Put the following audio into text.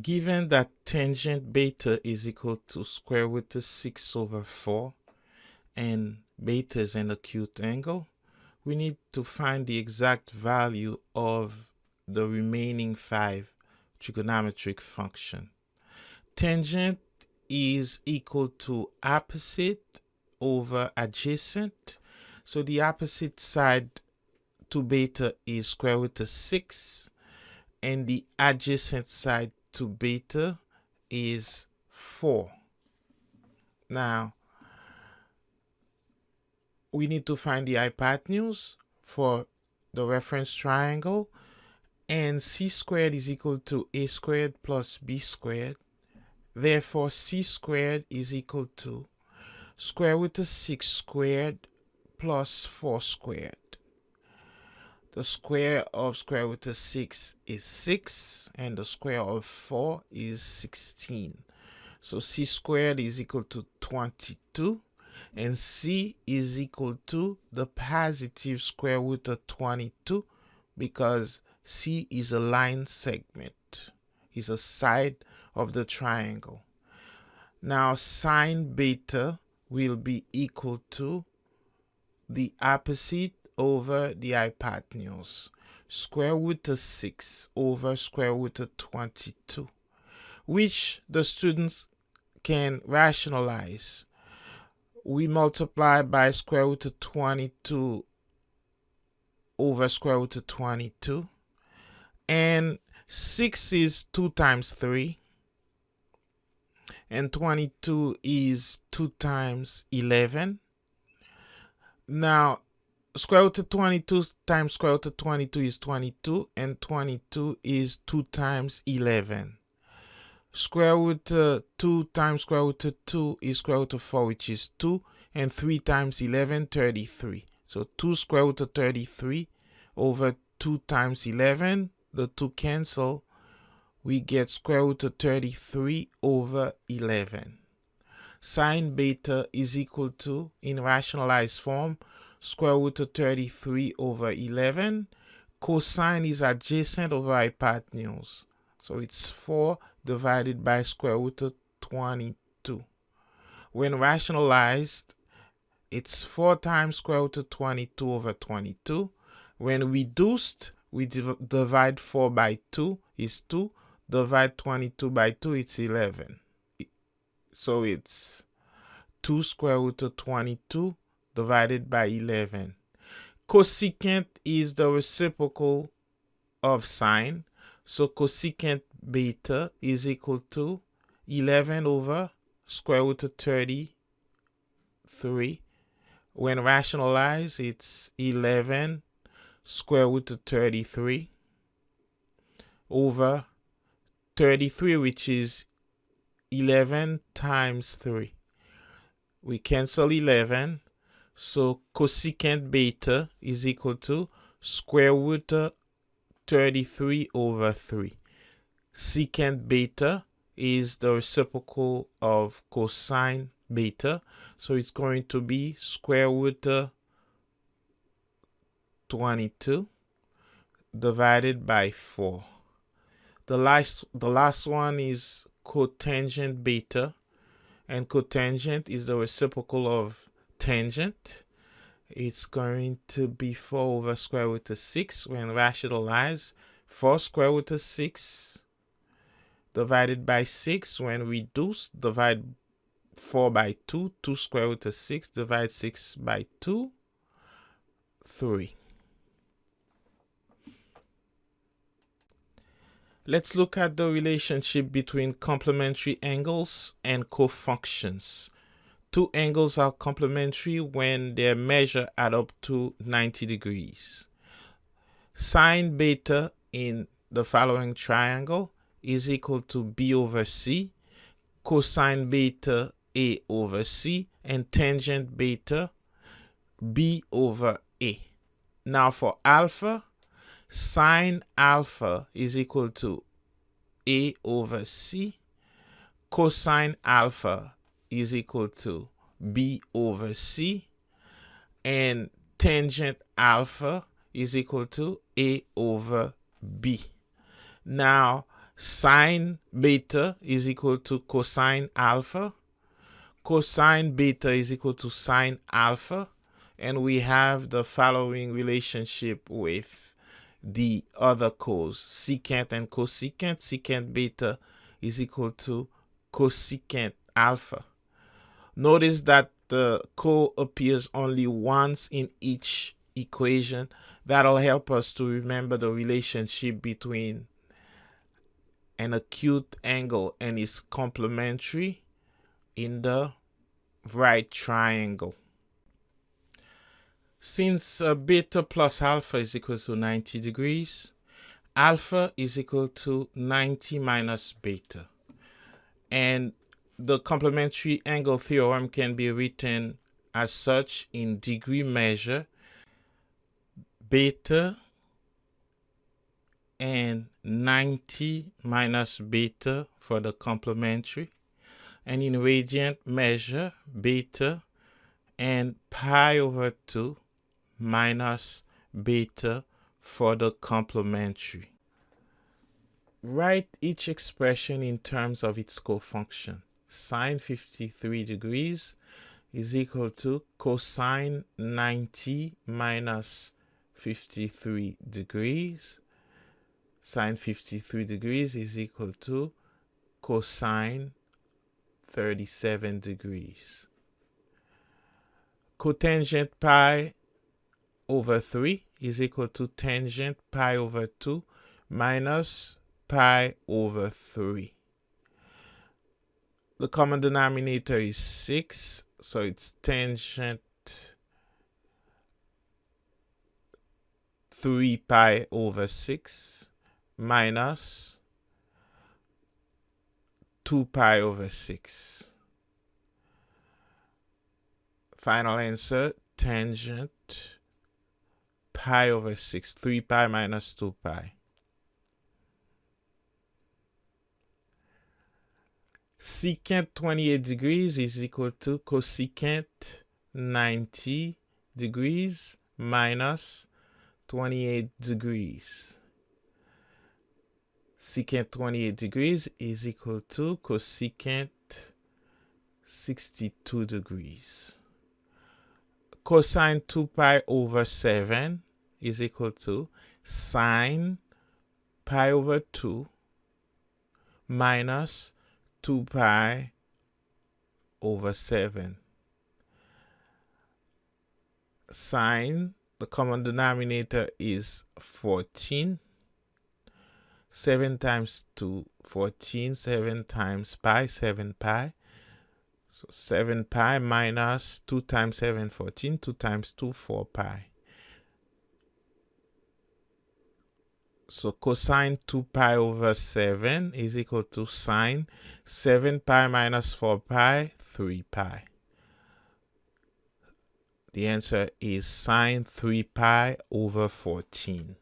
Given that tangent beta is equal to square root of 6 over 4 and beta is an acute angle, we need to find the exact value of the remaining 5 trigonometric function. Tangent is equal to opposite over adjacent. So the opposite side to beta is square root of 6 and the adjacent side to beta is 4. Now, we need to find the hypotenuse for the reference triangle, and c squared is equal to a squared plus b squared. Therefore, c squared is equal to square root of 6 squared plus 4 squared. The square of square root of 6 is 6, and the square of 4 is 16. So c squared is equal to 22, and c is equal to the positive square root of 22 because c is a line segment, is a side of the triangle. Now sine beta will be equal to the opposite over the hypotenuse, square root of 6 over square root of 22, which the students can rationalize. We multiply by square root of 22 over square root of 22, and 6 is 2 times 3, and 22 is 2 times 11. Now, square root of 22 times square root of 22 is 22, and 22 is 2 times 11. Square root of 2 times square root of 2 is square root of 4, which is 2, and 3 times 11, 33. So 2 square root of 33 over 2 times 11, the 2 cancel, we get square root of 33 over 11. Sine beta is equal to, in rationalized form, square root of 33 over 11. Cosine is adjacent over hypotenuse. So it's 4 divided by square root of 22. When rationalized, it's 4 times square root of 22 over 22. When reduced, we divide 4 by 2 is 2. Divide 22 by 2, it's 11. So it's 2 square root of 22 divided by 11. Cosecant is the reciprocal of sine. So cosecant beta is equal to 11 over square root of 33. When rationalized, it's 11 square root of 33 over 33, which is 11 times 3. We cancel 11. So cosecant beta is equal to square root of 33 over 3. Secant beta is the reciprocal of cosine beta. So it's going to be square root of 22 divided by 4. The last one is cotangent beta, and cotangent is the reciprocal of tangent. It's going to be 4 over square root of 6 when rationalized. 4 square root of 6 divided by 6 when reduced, divide 4 by 2. 2 square root of 6 divide 6 by 2, 3. Let's look at the relationship between complementary angles and cofunctions. Two angles are complementary when their measure add up to 90 degrees. Sine beta in the following triangle is equal to b over c, cosine beta a over c, and tangent beta b over a. Now for alpha, sine alpha is equal to a over c, cosine alpha is equal to B over C, and tangent alpha is equal to A over B. Now, sine beta is equal to cosine alpha. Cosine beta is equal to sine alpha. And we have the following relationship with the other cos, secant and cosecant. Secant beta is equal to cosecant alpha. Notice that the co appears only once in each equation. That'll help us to remember the relationship between an acute angle and its complementary in the right triangle. Since beta plus alpha is equal to 90 degrees, alpha is equal to 90 minus beta. And the complementary angle theorem can be written as such in degree measure. Beta and 90 minus beta for the complementary. And in radiant measure, beta and pi over 2 minus beta for the complementary. Write each expression in terms of its cofunction. Sine 53 degrees is equal to cosine 90 minus 53 degrees. Sine 53 degrees is equal to cosine 37 degrees. Cotangent pi over 3 is equal to tangent pi over 2 minus pi over 3. The common denominator is 6, so it's tangent 3 pi over 6 minus 2 pi over 6. Final answer, tangent pi over 6, 3 pi minus 2 pi. Secant 28 degrees is equal to cosecant 90 degrees minus 28 degrees. Secant 28 degrees is equal to cosecant 62 degrees. Cosine 2 pi over 7 is equal to sine pi over 2 minus 2 pi over 7. Sine, the common denominator is 14. 7 times 2, 14. 7 times pi, 7 pi. So 7 pi minus 2 times 7, 14. 2 times 2, 4 pi. So cosine 2 pi over 7 is equal to sine 7 pi minus 4 pi, 3 pi. The answer is sine 3 pi over 14.